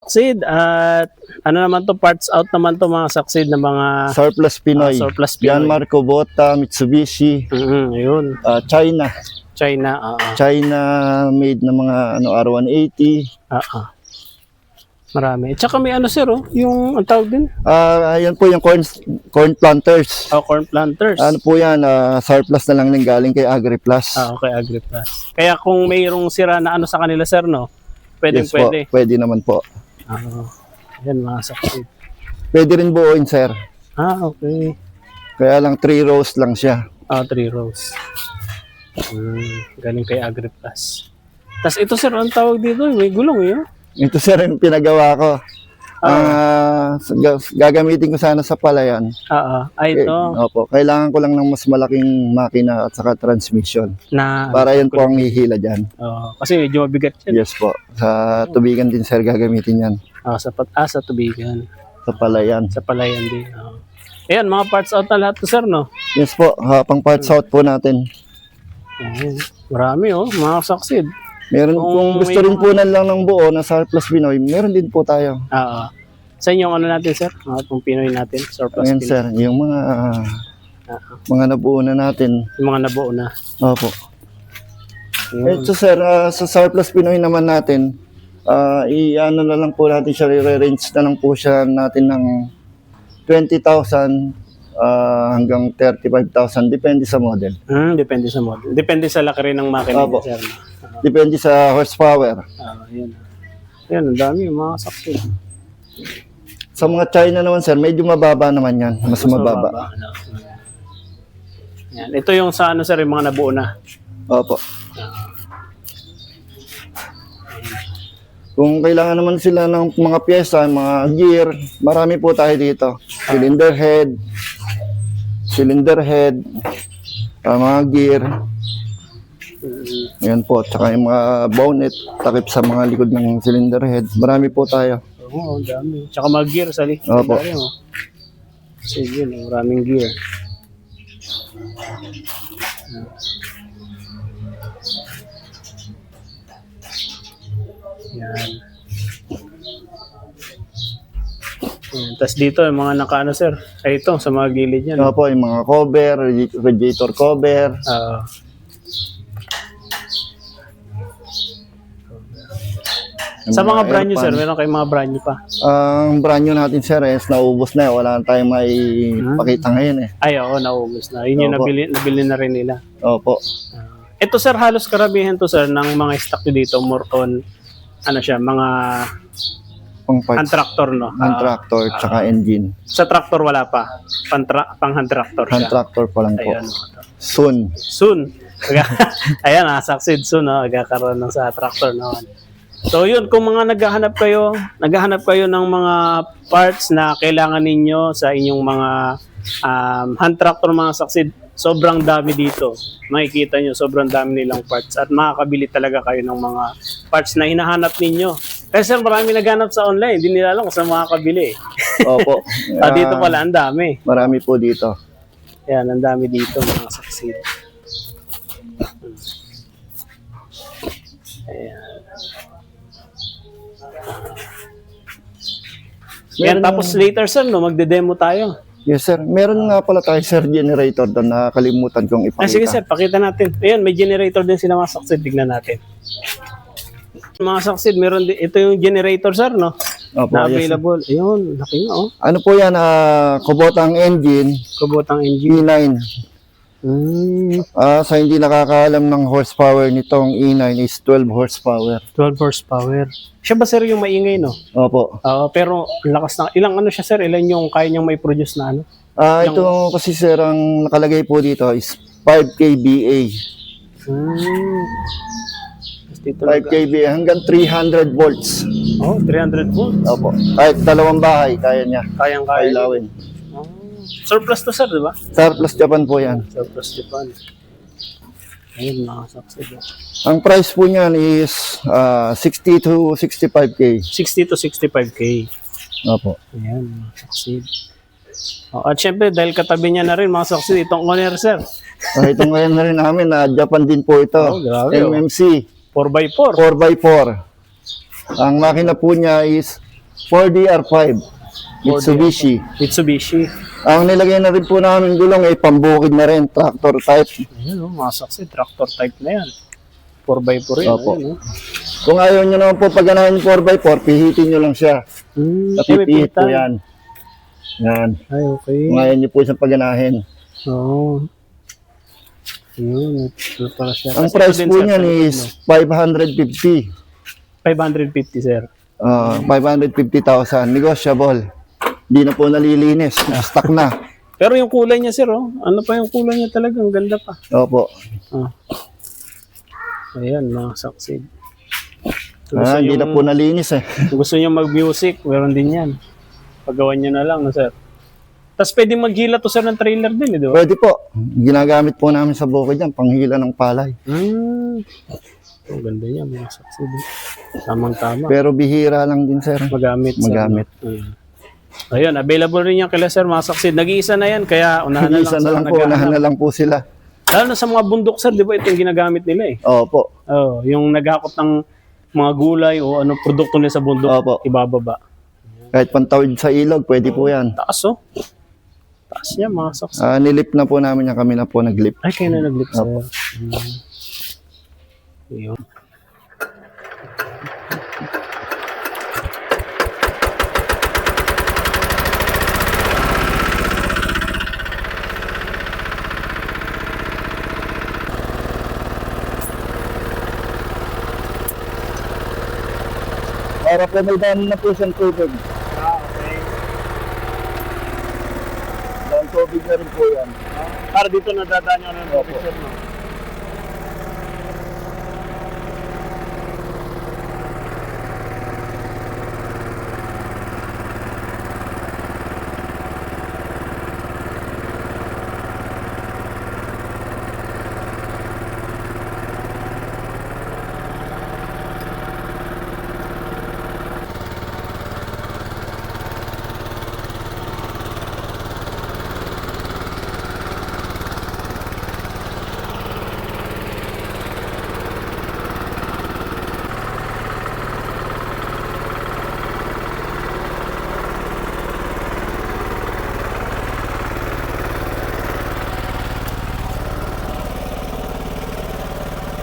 succeed at ano naman to, parts out naman to mga succeed na mga Surplus Pinoy. surplus Pinoy. Yanmar, Kubota, Mitsubishi, Yun. China. China, China made na mga R180. Marami. Tsaka may ano sir, yung ang tawag din, Ayan po yung corn planters. corn planters. Ano po yan, surplus na lang ng galing kay AgriPlus. Okay, AgriPlus. Kaya kung mayroong sira na ano sa kanila sir, no? Pwedeng Yes po, pwede naman po. Yan mga succeed. Pwede rin buuin, sir. Okay. Kaya lang 3 rows lang siya. 3 rows. Galing kay AgriPlus. Tapos ito sir, ang tawag dito, may gulong yun. Ito sir yung pinagawa ko. Gagamitin ko sana sa palayan. Ito. Opo, kailangan ko lang ng mas malaking makina at saka transmission. Na, Para yan po ang hihila dyan. kasi medyo mabigat yan. Yes po. Sa tubigan din sir gagamitin yan. Sa tubigan. Sa palayan. Sa palayan din. Ayan, mga parts out na lahat to sir, no? Yes po, pang parts out po natin. Marami mga succeed. Meron kung gusto rin po lang ng buo na surplus Pinoy, meron din po tayo. Sa inyong ano natin sir? Kung Pinoy natin, surplus Ayan Pinoy. sir, yung mga nabuo na natin. Yung mga nabuo na. Opo. Ito sir, sa surplus Pinoy naman natin, i-ano na lang po natin siya, i-range na lang po siya natin ng 20,000 hanggang 35,000, depende sa model. Depende sa model. Depende sa laki rin ng makina Opo. sir. Depende sa horsepower. Yan. Yan, ang dami mga succeed. Sa mga China naman sir, medyo mababa naman yan. Mas mababa. Yan. Ito yung sa ano sir, yung mga nabuo na. Opo. Kung kailangan naman sila ng mga pyesa, mga gear, marami po tayo dito. Cylinder head, mga gear. Ayan po, tsaka yung mga bonnet, takip sa mga likod ng cylinder head. Marami po tayo. Oo, dami. Tsaka mga gear sa likod. Opo. Sige, maraming gear. Yan. Tapos dito, yung mga nakaano sir. Ay ito, sa mga gilid yan. Opo, yung mga cover, radiator cover. Sa mga brand new sir, meron kayong mga brand new pa? Ang brand new natin sir, naubos na. Wala na tayong may pakita ngayon eh. Ay, oo, naubos na. Yun yung nabili na rin nila. Opo. Ito sir, halos karamihan to sir ng mga stock nyo dito, more on, ano siya, mga Pang parts, hand tractor, no? hand tractor, tsaka engine. Sa tractor wala pa. Pang hand tractor siya. Hand tractor pa lang po. Ayan. Soon. Ayan, succeed soon, no? Magkakaroon ng sa tractor naman. So yun, kung mga naghahanap kayo ng mga parts na kailangan ninyo sa inyong mga hand tractor, mga succeed, sobrang dami dito. Makikita nyo, sobrang dami nilang parts at makakabili talaga kayo ng mga parts na hinahanap ninyo. Kasi marami naghanap sa online, hindi nila alam kung saan makakabili. Opo. Dito pala, ang dami. Marami po dito. Yan, ang dami dito mga succeed. Ayan. Yan, tapos later sir, no, magde-demo tayo. Yes sir. Meron nga pala tayo sir generator doon na kalimutan kong ipakita. Sige sir, pakita natin. Ayan, may generator din sila mga succeed. Tignan natin. Mga succeed, meron din. Ito yung generator sir, no? Opo, Na yes, sir. available. Ayun, laki nga, oh. Ano po yan? Kubota ang engine, Kubotang engine. E9. Sa hindi nakakaalam ng horsepower nitong E9 is 12 horsepower. 12 horsepower. Siya ba sir yung maingay, no? Opo. Pero lakas na. Ilang ano siya sir? Ilan yung kaya niyang may produce na ano? Ito kasi sir, ang nakalagay po dito is 5 kVA. 5 kVA hanggang 300 volts. 300 volts. Opo. Kahit dalawang bahay, kaya niya. Kayang-kaya. Ilawin. Surplus to sir, di ba? Surplus Japan po yan. Surplus Japan. Ayun, mga succeed. Ang price po niyan is 60 to 65K. 60 to 65K. Opo. Ayan, mga succeed. At syempre, dahil katabi niya na rin, mga succeed, itong owner sir. Ito ngayon na rin namin, Japan din po ito. Grabe, MMC. 4x4. 4x4. Ang makina po niya is 4DR5. Mitsubishi. Mitsubishi. Ang nilagay na rin po namin gulong ay pambukid na rin, tractor type. Ayun, mga saksi, tractor type na yan. 4x4 rin. Opo. Ayun, Kung ayaw nyo naman po pagganahin yung 4x4, pihitin nyo lang siya. Napipihit po yan. Yan. Ay, okay. Kung ayaw nyo po siyang pagganahin. Oo. Yun, ito pala siya. Ang Kasi price ito din, po sir, niyan sa is likod, 550. 550, sir. 550,000. Negotiable. Hindi na po nalilinis. Stock na. Pero yung kulay niya, sir, oh. Ano pa yung kulay niya talaga? Ang ganda pa. Opo. Ah. Ayan, mga saksi. Hindi na po nalinis eh. Kung gusto niyo mag-music, meron din yan. Paggawan niyo na lang, no, sir. Tapos pwede maghila to, sir, ng trailer din, di ba? Pwede po. Ginagamit po namin sa bukid yan, panghila ng palay. Ang ganda niya, mga saksi. Tamang-tama. Pero bihira lang din, sir. Magamit. Magamit. Ayun, available rin yan kila sir, mga saksi. Nag-iisa na yan, kaya unahan na lang. Isa na lang po, unahan na lang po sila. Lalo na sa mga bundok, sir, di ba ito yung ginagamit nila eh? Opo. Oh, yung naghakot ng mga gulay o ano produkto nila sa bundok, Opo. ibababa. Kahit pantawid sa ilog, pwede po yan. Taas oh. Taas niya, mga saksi. Nilip na po namin yan, kami na po naglip. Ay, kayo na nag-lip, sir. Opo. Ayun. Para po may daan na po siyang tubig. Okay. Daan tubig na rin po yan. Para dito nadadaan nyo ng Opo. picture, no?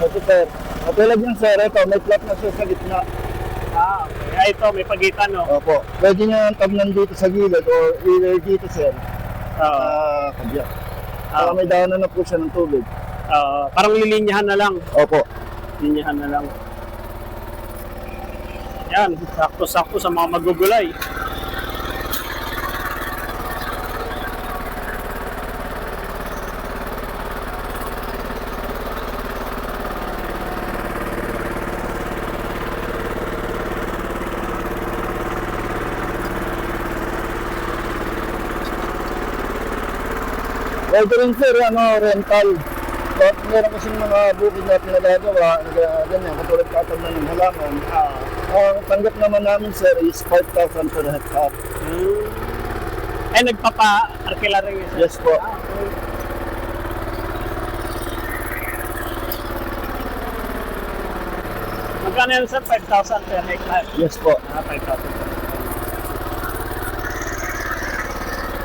Okay, sir. Katulad yung sir, ito, may flat na siya sa gitna. Okay. Ay, ito, may pagitan, no? Opo. Pwede nyo yung tabnan dito sa gilid or either dito, sir. Kabya. Para may daanan na po siya ng tubig. Parang lilinyahan na lang. Opo. Linyahan na lang. Yan, sakto-sakto sa mga magugulay. Pwede rin, sir, rental. Meron kasing mga bukid na pinagagawa, ganyan, katulad katabnan ng halaman. Ang tanggap naman namin, sir, is 5,000 per hectare. Ay, nagpapa-arkila rin yun, sir? Yes po. Okay. Magkano yun, sir? 5,000 per hectare? Yes po. 5,000 per hectare.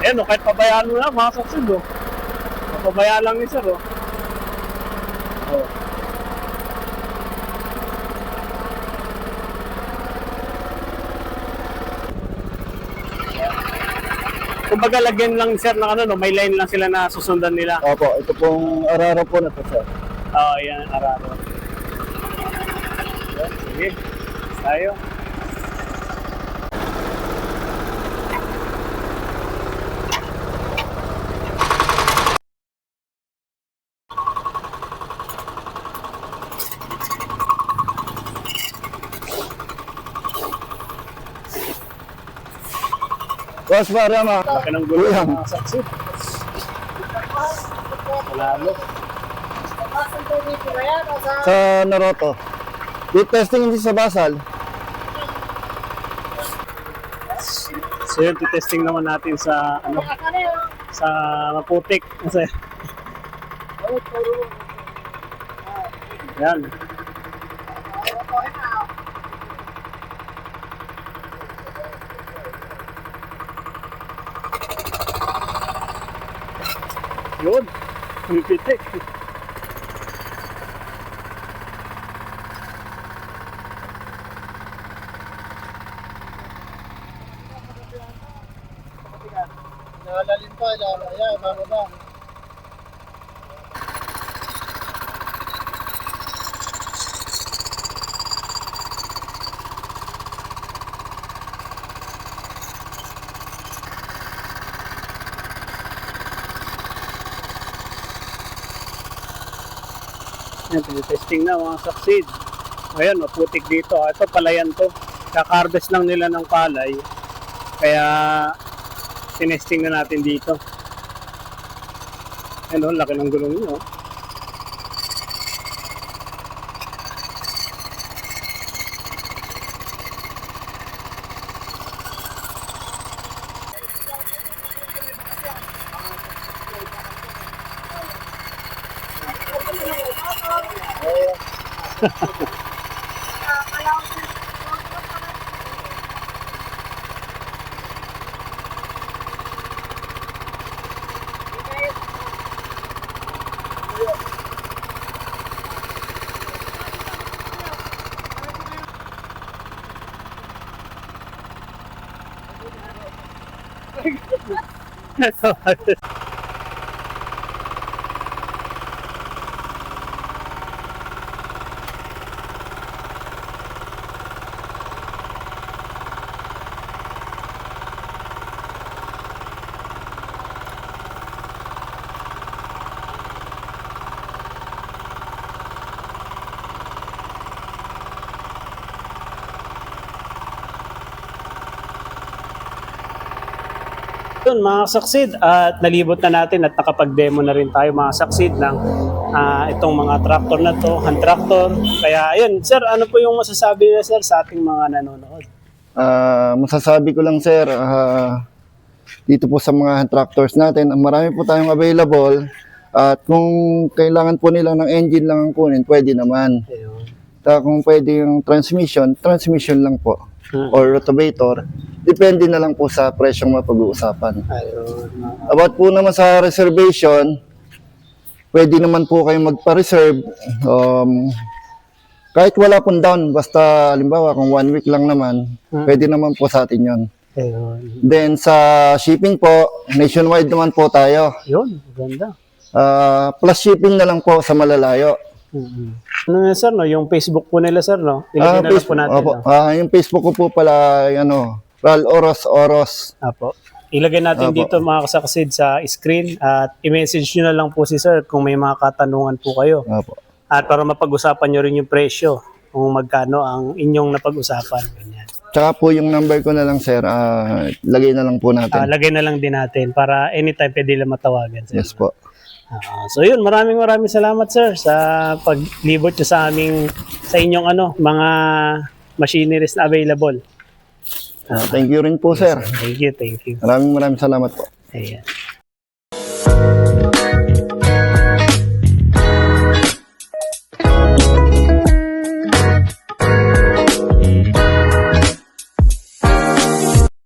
Ayan, no, kahit pabayaan mo na, mga saksid, oh. Pabayaan lang ni sir, oh. Oh. Kumbaga lagyan lang sir ng ano, no? May line lang sila na susundan nila. Opo, ito pong araro po na to, sir. Oo, yan, araro. Yan, sige. Tayo. Boss Barama. Laki ng gulo Kuya. ng mga saksi. Malalo. Sa Naroto. Deep testing hindi sa Basal. So yun, testing naman natin sa ano, sa Maputik. Kasi yan. Yun. Ang pitik. Nalalim pa, ayan, bababa. Yan, testing na mga succeed. Ayan, maputik dito. Ito, palayan to. Kaka-harvest lang nila ng palay. Kaya, tinesting na natin dito. Ayan, laki ng gulong nyo. Yun mga succeed, at nalibot na natin at nakapag-demo na rin tayo mga succeed ng itong mga tractor na to, hand tractor. Kaya ayun, sir, ano po yung masasabi niya sir sa ating mga nanonood? Masasabi ko lang sir, dito po sa mga hand tractors natin, marami po tayong available at kung kailangan po nila ng engine lang ang kunin, pwede naman. Ayun. Kung pwede yung transmission lang po. Or rotovator, depende na lang po sa presyong mapag-uusapan. Ayun. About po naman sa reservation, pwede naman po kayong magpa-reserve. Kahit wala pong down, basta halimbawa kung 1 week lang naman, pwede naman po sa atin yon. Ayun. Then sa shipping po, nationwide naman po tayo. Yun, ganda. Plus shipping na lang po sa malalayo. Ano nga sir, no? Yung Facebook po nila sir, no? Ilagay na lang po natin. Opo. No? Yung Facebook ko po pala, Ral Oros. Apo. Ilagay natin Apo. dito mga kasaksid sa screen at i-message nyo na lang po si sir kung may mga katanungan po kayo. Opo. At para mapag-usapan nyo rin yung presyo kung magkano ang inyong napag-usapan. Ganyan. Tsaka po yung number ko na lang sir, lagay na lang po natin. Lagay na lang din natin para anytime pwede lang matawagan. Sir. Yes po. So yun, maraming salamat sir sa paglibot nyo sa inyong mga machineries na available. Thank you rin po sir. Thank you. Maraming salamat po. Ayan.